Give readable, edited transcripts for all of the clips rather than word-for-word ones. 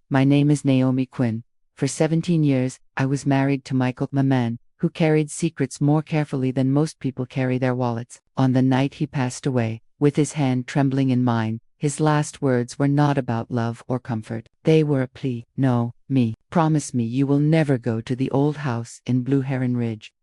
My name is Naomi Quinn. For 17 years, I was married to Michael, a man who carried secrets more carefully than most people carry their wallets. On the night he passed away, with his hand trembling in mine, his last words were not about love or comfort. They were a plea. No, me. Promise me you will never go to the old house in Blue Heron Ridge.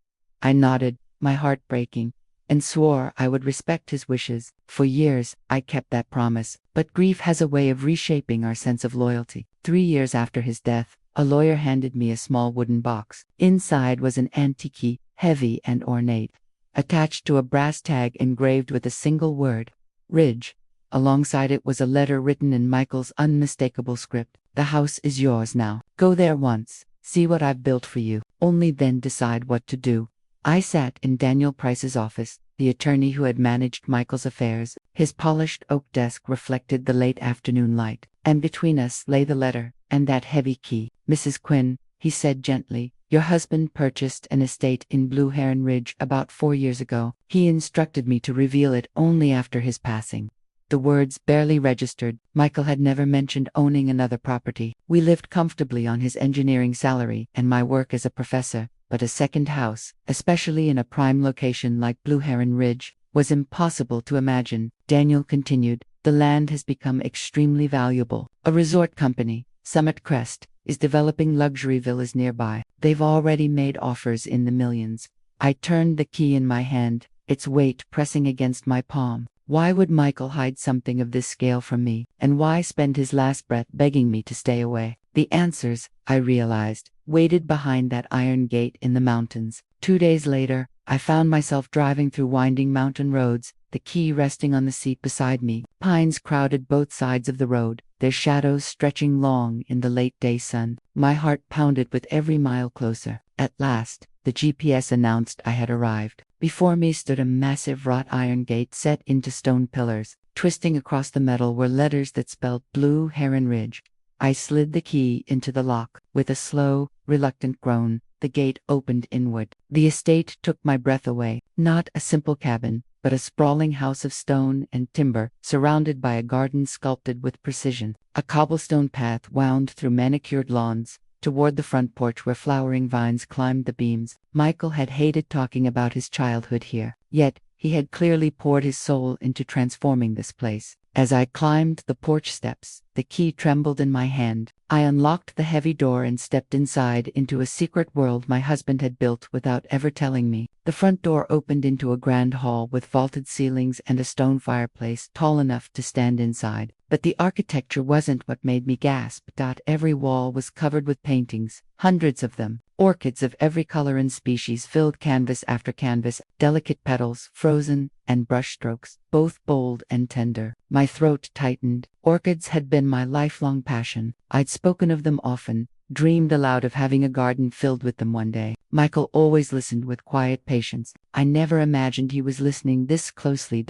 I nodded, my heart breaking, and swore I would respect his wishes. For years, I kept that promise, but grief has a way of reshaping our sense of loyalty. 3 years after his death, a lawyer handed me a small wooden box. Inside was an antique key, heavy and ornate, attached to a brass tag engraved with a single word, Ridge. Alongside it was a letter written in Michael's unmistakable script. The house is yours now. Go there once, see what I've built for you, only then decide what to do. I sat in Daniel Price's office, the attorney who had managed Michael's affairs. His polished oak desk reflected the late afternoon light, and between us lay the letter and that heavy key. Mrs. Quinn, he said gently, your husband purchased an estate in Blue Heron Ridge about 4 years ago. He instructed me to reveal it only after his passing. The words barely registered. Michael had never mentioned owning another property. We lived comfortably on his engineering salary and my work as a professor, but a second house, especially in a prime location like Blue Heron Ridge, was impossible to imagine. Daniel continued, the land has become extremely valuable. A resort company, Summit Crest, is developing luxury villas nearby. They've already made offers in the millions. I turned the key in my hand, its weight pressing against my palm. Why would Michael hide something of this scale from me, and why spend his last breath begging me to stay away? The answers, I realized, waited behind that iron gate in the mountains. 2 days later, I found myself driving through winding mountain roads, the key resting on the seat beside me. Pines crowded both sides of the road, their shadows stretching long in the late-day sun. My heart pounded with every mile closer. At last, the GPS announced I had arrived. Before me stood a massive wrought iron gate set into stone pillars. Twisting across the metal were letters that spelled Blue Heron Ridge. I slid the key into the lock. With a slow, reluctant groan, the gate opened inward. The estate took my breath away. Not a simple cabin, but a sprawling house of stone and timber, surrounded by a garden sculpted with precision. A cobblestone path wound through manicured lawns, toward the front porch where flowering vines climbed the beams. Michael had hated talking about his childhood here, yet he had clearly poured his soul into transforming this place. As I climbed the porch steps, the key trembled in my hand. I unlocked the heavy door and stepped inside into a secret world my husband had built without ever telling me. The front door opened into a grand hall with vaulted ceilings and a stone fireplace tall enough to stand inside. But the architecture wasn't what made me gasp. Every wall was covered with paintings, hundreds of them. Orchids of every color and species filled canvas after canvas, delicate petals, frozen, and brushstrokes, both bold and tender. My throat tightened. Orchids had been my lifelong passion. I'd spoken of them often, dreamed aloud of having a garden filled with them one day. Michael always listened with quiet patience. I never imagined he was listening this closely.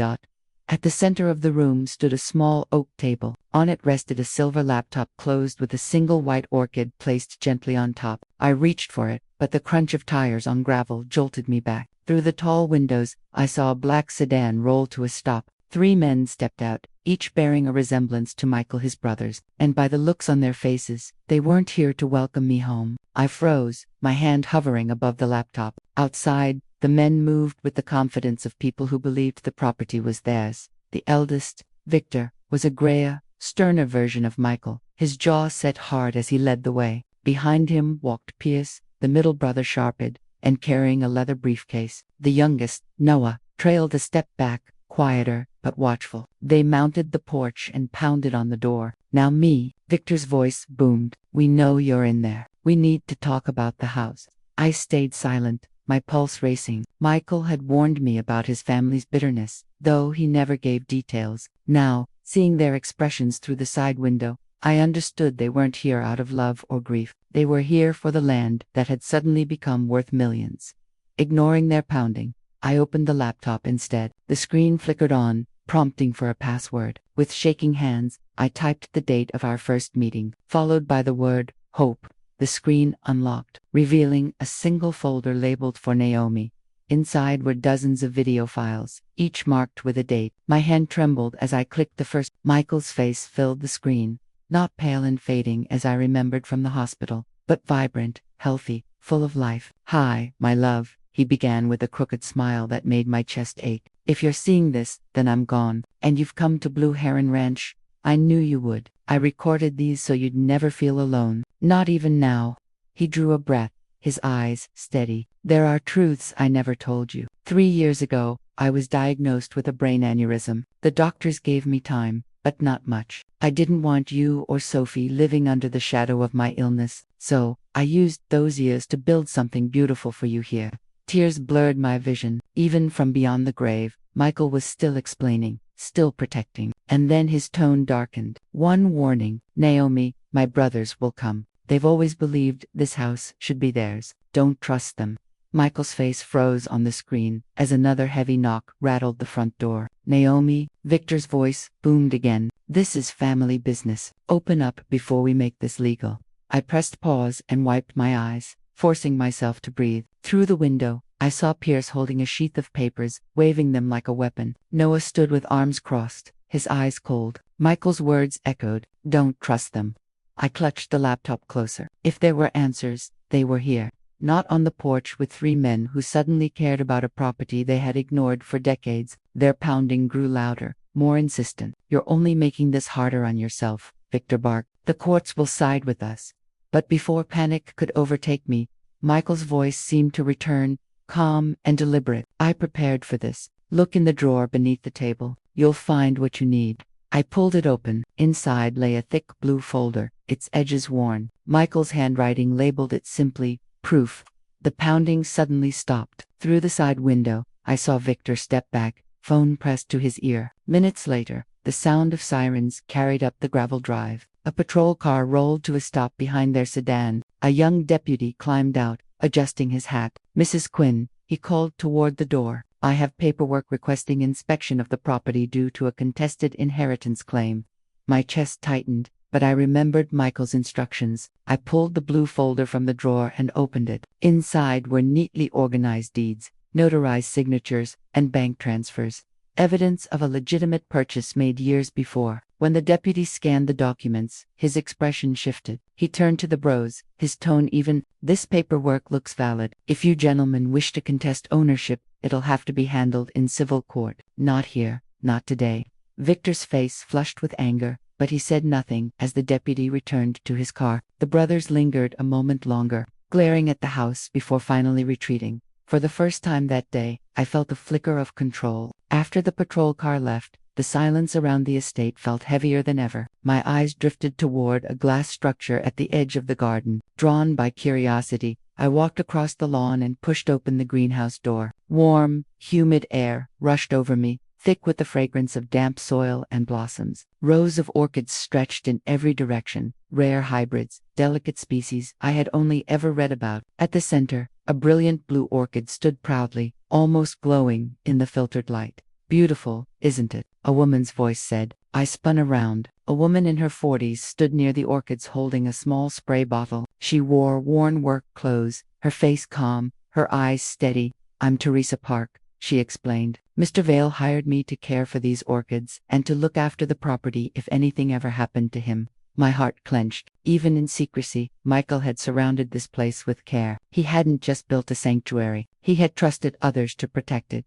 At the center of the room stood a small oak table. On it rested a silver laptop closed with a single white orchid placed gently on top. I reached for it, but the crunch of tires on gravel jolted me back. Through the tall windows, I saw a black sedan roll to a stop. 3 men stepped out, each bearing a resemblance to Michael, his brothers, and by the looks on their faces, they weren't here to welcome me home. I froze, my hand hovering above the laptop. Outside, the men moved with the confidence of people who believed the property was theirs. The eldest, Victor, was a grayer, sterner version of Michael, his jaw set hard as he led the way. Behind him walked Pierce, the middle brother, sharp-eyed and carrying a leather briefcase. The youngest, Noah, trailed a step back, quieter but watchful. They mounted the porch and pounded on the door. Now me, Victor's voice boomed. We know you're in there. We need to talk about the house. I stayed silent, my pulse racing. Michael had warned me about his family's bitterness, though he never gave details. Now, seeing their expressions through the side window, I understood they weren't here out of love or grief. They were here for the land that had suddenly become worth millions. Ignoring their pounding, I opened the laptop instead. The screen flickered on, prompting for a password. With shaking hands, I typed the date of our first meeting, followed by the word, Hope. The screen unlocked, revealing a single folder labeled for Naomi. Inside were dozens of video files, each marked with a date. My hand trembled as I clicked the first. Michael's face filled the screen. not pale and fading as I remembered from the hospital, but vibrant, healthy, full of life. "Hi, my love," he began with a crooked smile that made my chest ache. "If you're seeing this, then I'm gone. And you've come to Blue Heron Ranch? I knew you would. I recorded these so you'd never feel alone. Not even now." He drew a breath, his eyes steady. "There are truths I never told you. 3 years ago, I was diagnosed with a brain aneurysm. The doctors gave me time, but not much. I didn't want you or Sophie living under the shadow of my illness, so I used those years to build something beautiful for you here." Tears blurred my vision. Even from beyond the grave, Michael was still explaining, still protecting. And then his tone darkened. "One warning, Naomi, my brothers will come. They've always believed this house should be theirs. Don't trust them." Michael's face froze on the screen as another heavy knock rattled the front door. "Naomi," Victor's voice boomed again. "This is family business. Open up before we make this legal." I pressed pause and wiped my eyes, forcing myself to breathe. Through the window, I saw Pierce holding a sheath of papers, waving them like a weapon. Noah stood with arms crossed, his eyes cold. Michael's words echoed, "Don't trust them." I clutched the laptop closer. If there were answers, they were here. Not on the porch with 3 men who suddenly cared about a property they had ignored for decades. Their pounding grew louder, more insistent. "You're only making this harder on yourself," Victor barked. "The courts will side with us." But before panic could overtake me, Michael's voice seemed to return, calm and deliberate. "I prepared for this. Look in the drawer beneath the table. You'll find what you need." I pulled it open. Inside lay a thick blue folder, its edges worn. Michael's handwriting labeled it simply, "Proof." The pounding suddenly stopped. Through the side window, I saw Victor step back, phone pressed to his ear. Minutes later, the sound of sirens carried up the gravel drive. A patrol car rolled to a stop behind their sedan. A young deputy climbed out, adjusting his hat. "Mrs. Quinn," he called toward the door. "I have paperwork requesting inspection of the property due to a contested inheritance claim." My chest tightened, but I remembered Michael's instructions. I pulled the blue folder from the drawer and opened it. Inside were neatly organized deeds, notarized signatures, and bank transfers. Evidence of a legitimate purchase made years before. When the deputy scanned the documents, his expression shifted. He turned to the bros, his tone even. "This paperwork looks valid. If you gentlemen wish to contest ownership, it'll have to be handled in civil court. Not here, not today." Victor's face flushed with anger, but he said nothing as the deputy returned to his car. The brothers lingered a moment longer, glaring at the house before finally retreating. For the first time that day, I felt a flicker of control. After the patrol car left, the silence around the estate felt heavier than ever. My eyes drifted toward a glass structure at the edge of the garden. Drawn by curiosity, I walked across the lawn and pushed open the greenhouse door. Warm, humid air rushed over me, thick with the fragrance of damp soil and blossoms. Rows of orchids stretched in every direction, rare hybrids, delicate species I had only ever read about. At the center, a brilliant blue orchid stood proudly, almost glowing in the filtered light. "Beautiful, isn't it?" a woman's voice said. I spun around. A woman in her 40s stood near the orchids holding a small spray bottle. She wore worn work clothes, her face calm, her eyes steady. "I'm Teresa Park," she explained. "Mr. Vale hired me to care for these orchids and to look after the property if anything ever happened to him." My heart clenched. Even in secrecy, Michael had surrounded this place with care. He hadn't just built a sanctuary. He had trusted others to protect it.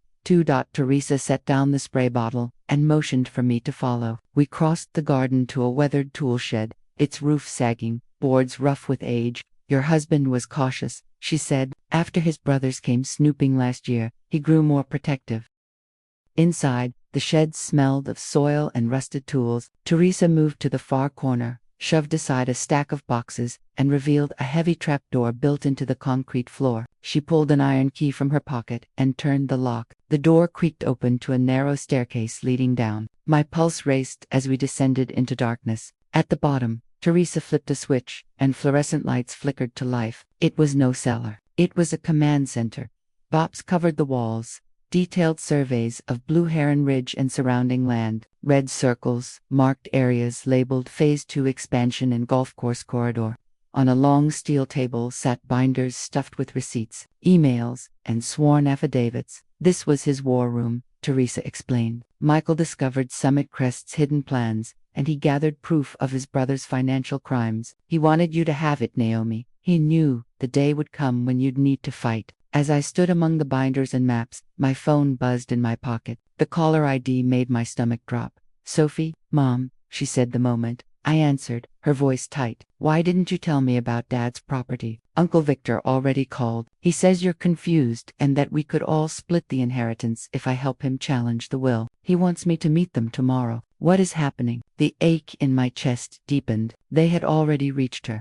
Teresa set down the spray bottle and motioned for me to follow. We crossed the garden to a weathered tool shed, its roof sagging, boards rough with age. "Your husband was cautious," she said. "After his brothers came snooping last year, he grew more protective." Inside, the shed smelled of soil and rusted tools. Teresa moved to the far corner, shoved aside a stack of boxes, and revealed a heavy trapdoor built into the concrete floor. She pulled an iron key from her pocket and turned the lock. The door creaked open to a narrow staircase leading down. My pulse raced as we descended into darkness. At the bottom, Teresa flipped a switch, and fluorescent lights flickered to life. It was no cellar. It was a command center. Bops covered the walls. Detailed surveys of Blue Heron Ridge and surrounding land. Red circles marked areas labeled Phase 2 expansion and golf course corridor. On a long steel table sat binders stuffed with receipts, emails, and sworn affidavits. This was his war room, Teresa explained. Michael discovered Summit Crest's hidden plans and he gathered proof of his brother's financial crimes. He wanted you to have it, Naomi. He knew the day would come when you'd need to fight. As I stood among the binders and maps, my phone buzzed in my pocket. The caller ID made my stomach drop. Sophie, Mom, she said the moment I answered, her voice tight. Why didn't you tell me about Dad's property? Uncle Victor already called. He says you're confused and that we could all split the inheritance if I help him challenge the will. He wants me to meet them tomorrow. What is happening? The ache in my chest deepened. They had already reached her.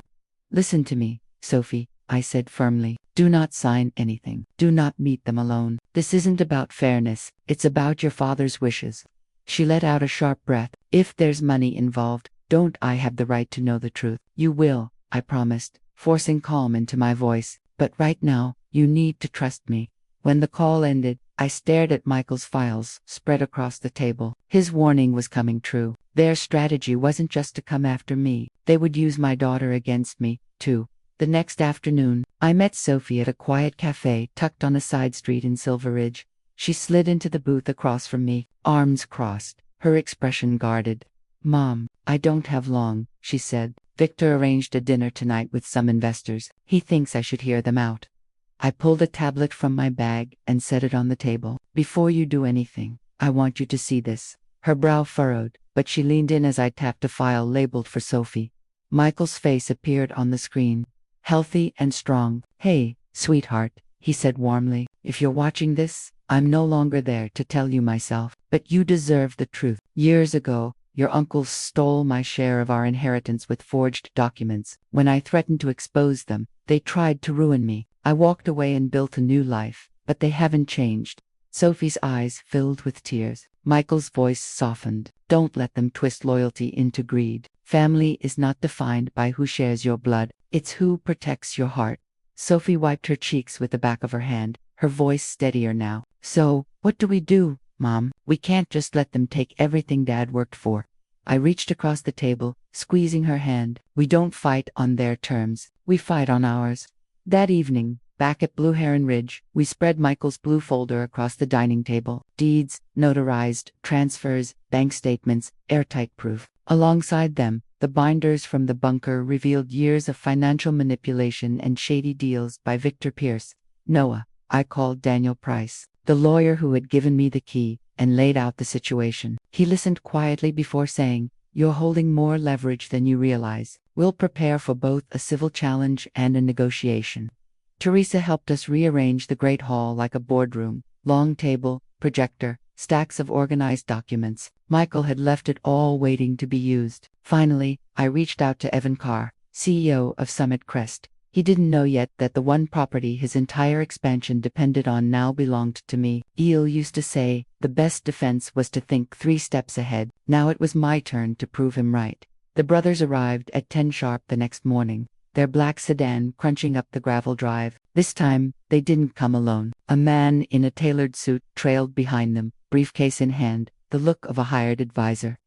Listen to me, Sophie, I said firmly. Do not sign anything. Do not meet them alone. This isn't about fairness. It's about your father's wishes. She let out a sharp breath. If there's money involved, don't I have the right to know the truth? You will, I promised, forcing calm into my voice. But right now, you need to trust me. When the call ended, I stared at Michael's files spread across the table. His warning was coming true. Their strategy wasn't just to come after me. They would use my daughter against me, too. The next afternoon, I met Sophie at a quiet cafe tucked on a side street in Silver Ridge. She slid into the booth across from me, arms crossed, her expression guarded. Mom, I don't have long, she said. Victor arranged a dinner tonight with some investors. He thinks I should hear them out. I pulled a tablet from my bag and set it on the table. Before you do anything, I want you to see this. Her brow furrowed, but she leaned in as I tapped a file labeled for Sophie. Michael's face appeared on the screen. Healthy and strong. Hey, sweetheart, he said warmly. If you're watching this, I'm no longer there to tell you myself, but you deserve the truth. Years ago, your uncles stole my share of our inheritance with forged documents. When I threatened to expose them, they tried to ruin me. I walked away and built a new life, but they haven't changed. Sophie's eyes filled with tears. Michael's voice softened. Don't let them twist loyalty into greed. Family is not defined by who shares your blood. It's who protects your heart. Sophie wiped her cheeks with the back of her hand, her voice steadier now. So, what do we do, Mom? We can't just let them take everything Dad worked for. I reached across the table, squeezing her hand. We don't fight on their terms. We fight on ours. That evening, back at Blue Heron Ridge, we spread Michael's blue folder across the dining table. Deeds, notarized, transfers, bank statements, airtight proof. Alongside them, the binders from the bunker revealed years of financial manipulation and shady deals by Victor Pierce. Noah, I called Daniel Price, the lawyer who had given me the key, and laid out the situation. He listened quietly before saying, "You're holding more leverage than you realize. We'll prepare for both a civil challenge and a negotiation." Teresa helped us rearrange the Great Hall like a boardroom. Long table, projector, stacks of organized documents. Michael had left it all waiting to be used. Finally, I reached out to Evan Carr, CEO of Summit Crest. He didn't know yet that the one property his entire expansion depended on now belonged to me. Eel used to say, the best defense was to think 3 steps ahead. Now it was my turn to prove him right. The brothers arrived at 10 sharp the next morning, their black sedan crunching up the gravel drive. This time, they didn't come alone. A man in a tailored suit trailed behind them, briefcase in hand, the look of a hired advisor.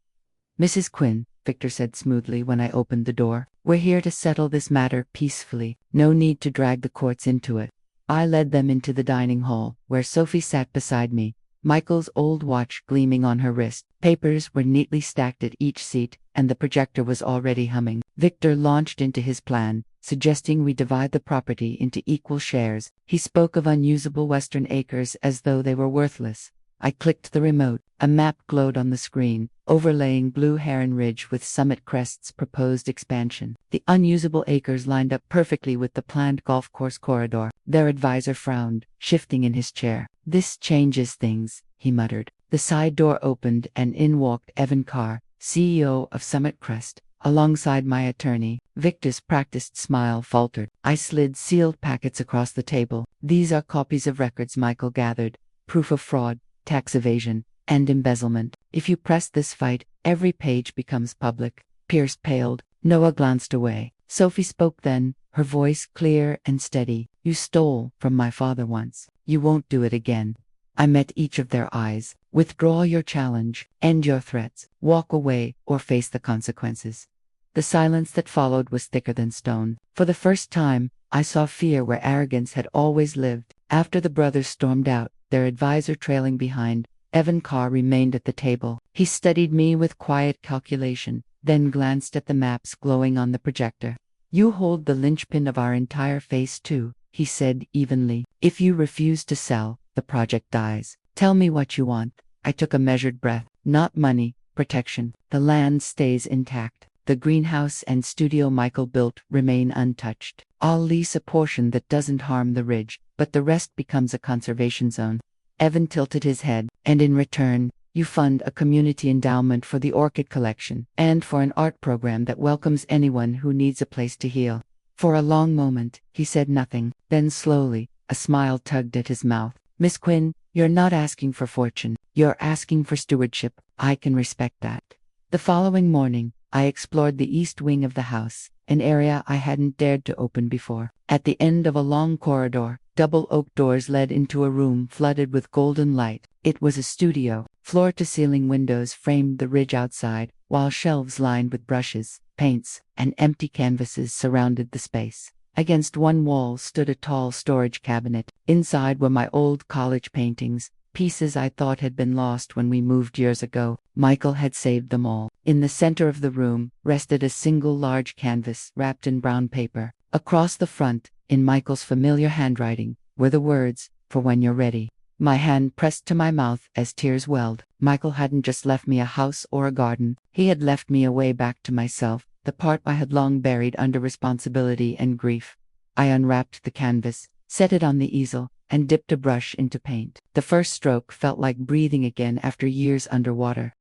"Mrs. Quinn," Victor said smoothly when I opened the door, "we're here to settle this matter peacefully. No need to drag the courts into it." I led them into the dining hall, where Sophie sat beside me, Michael's old watch gleaming on her wrist. Papers were neatly stacked at each seat, and the projector was already humming. Victor launched into his plan, suggesting we divide the property into equal shares. He spoke of unusable western acres as though they were worthless. I clicked the remote. A map glowed on the screen, overlaying Blue Heron Ridge with Summit Crest's proposed expansion. The unusable acres lined up perfectly with the planned golf course corridor. Their advisor frowned, shifting in his chair. "This changes things," he muttered. The side door opened and in walked Evan Carr, CEO of Summit Crest. Alongside my attorney, Victor's practiced smile faltered. I slid sealed packets across the table. "These are copies of records Michael gathered. Proof of fraud, tax evasion, and embezzlement. If you press this fight, every page becomes public." Pierce paled. Noah glanced away. Sophie spoke then, her voice clear and steady. "You stole from my father once. You won't do it again." I met each of their eyes. "Withdraw your challenge, end your threats, walk away, or face the consequences." The silence that followed was thicker than stone. For the first time, I saw fear where arrogance had always lived. After the brothers stormed out, their advisor trailing behind, Evan Carr remained at the table, He studied me with quiet calculation, then glanced at the maps glowing on the projector. You hold the linchpin of our entire phase 2, he said evenly. If you refuse to sell, the project dies. Tell me what you want. I took a measured breath. Not money, protection. The land stays intact. The greenhouse and studio Michael built remain untouched. I'll lease a portion that doesn't harm the ridge, but the rest becomes a conservation zone. Evan tilted his head. And in return, you fund a community endowment for the orchid collection, and for an art program that welcomes anyone who needs a place to heal. For a long moment, he said nothing. Then slowly, a smile tugged at his mouth. Miss Quinn, you're not asking for fortune. You're asking for stewardship. I can respect that. The following morning, I explored the east wing of the house, an area I hadn't dared to open before. At the end of a long corridor, double oak doors led into a room flooded with golden light. It was a studio. Floor-to-ceiling windows framed the ridge outside, while shelves lined with brushes, paints, and empty canvases surrounded the space. Against one wall stood a tall storage cabinet. Inside were my old college paintings, pieces I thought had been lost when we moved years ago. Michael had saved them all. In the center of the room rested a single large canvas wrapped in brown paper. Across the front, in Michael's familiar handwriting, were the words, "For when you're ready." My hand pressed to my mouth as tears welled. Michael hadn't just left me a house or a garden. He had left me a way back to myself, the part I had long buried under responsibility and grief. I unwrapped the canvas, set it on the easel, and dipped a brush into paint. The first stroke felt like breathing again after years underwater.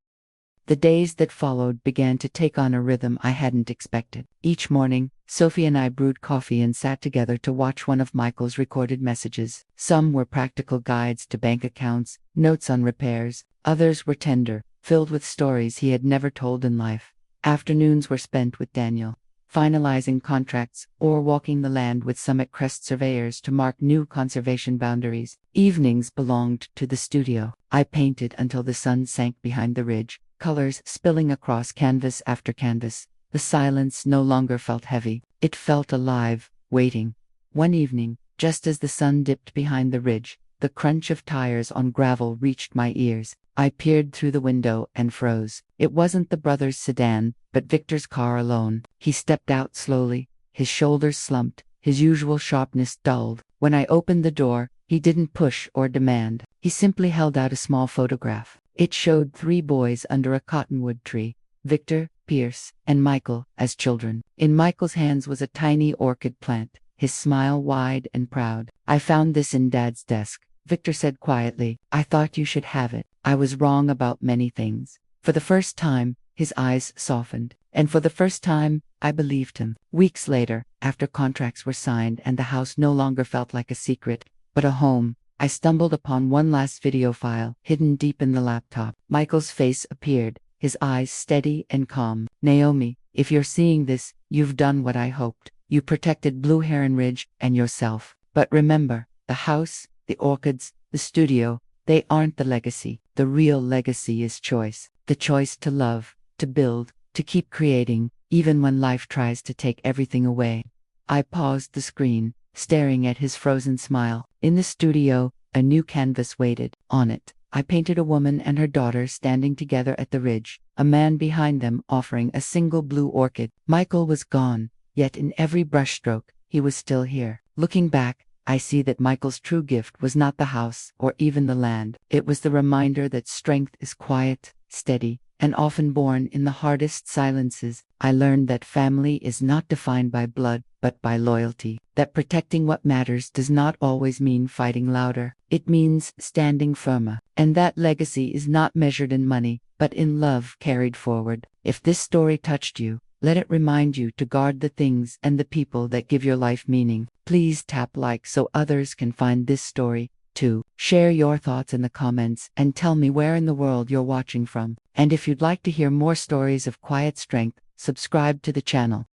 The days that followed began to take on a rhythm I hadn't expected. Each morning, Sophie and I brewed coffee and sat together to watch one of Michael's recorded messages. Some were practical guides to bank accounts, notes on repairs. Others were tender, filled with stories he had never told in life. Afternoons were spent with Daniel, finalizing contracts or walking the land with Summit Crest surveyors to mark new conservation boundaries. Evenings belonged to the studio. I painted until the sun sank behind the ridge, colors spilling across canvas after canvas. The silence no longer felt heavy. It felt alive, waiting. One evening, just as the sun dipped behind the ridge, the crunch of tires on gravel reached my ears. I peered through the window and froze. It wasn't the brothers' sedan, but Victor's car alone. He stepped out slowly, his shoulders slumped, his usual sharpness dulled. When I opened the door, he didn't push or demand. He simply held out a small photograph. It showed 3 boys under a cottonwood tree, Victor, Pierce, and Michael, as children. In Michael's hands was a tiny orchid plant, his smile wide and proud. "I found this in Dad's desk," Victor said quietly. "I thought you should have it. I was wrong about many things." For the first time, his eyes softened, and for the first time, I believed him. Weeks later, after contracts were signed and the house no longer felt like a secret, but a home, I stumbled upon one last video file, hidden deep in the laptop. Michael's face appeared, his eyes steady and calm. "Naomi, if you're seeing this, you've done what I hoped. You protected Blue Heron Ridge and yourself. But remember, the house, the orchids, the studio, they aren't the legacy. The real legacy is choice. The choice to love, to build, to keep creating, even when life tries to take everything away." I paused the screen, staring at his frozen smile. In the studio, a new canvas waited. On it, I painted a woman and her daughter standing together at the ridge, a man behind them offering a single blue orchid. Michael was gone, yet in every brushstroke, he was still here. Looking back, I see that Michael's true gift was not the house or even the land. It was the reminder that strength is quiet, steady, and often born in the hardest silences. I learned that family is not defined by blood, but by loyalty. That protecting what matters does not always mean fighting louder. It means standing firmer. And that legacy is not measured in money, but in love carried forward. If this story touched you, let it remind you to guard the things and the people that give your life meaning. Please tap like so others can find this story, too. Share your thoughts in the comments and tell me where in the world you're watching from. And if you'd like to hear more stories of quiet strength, subscribe to the channel.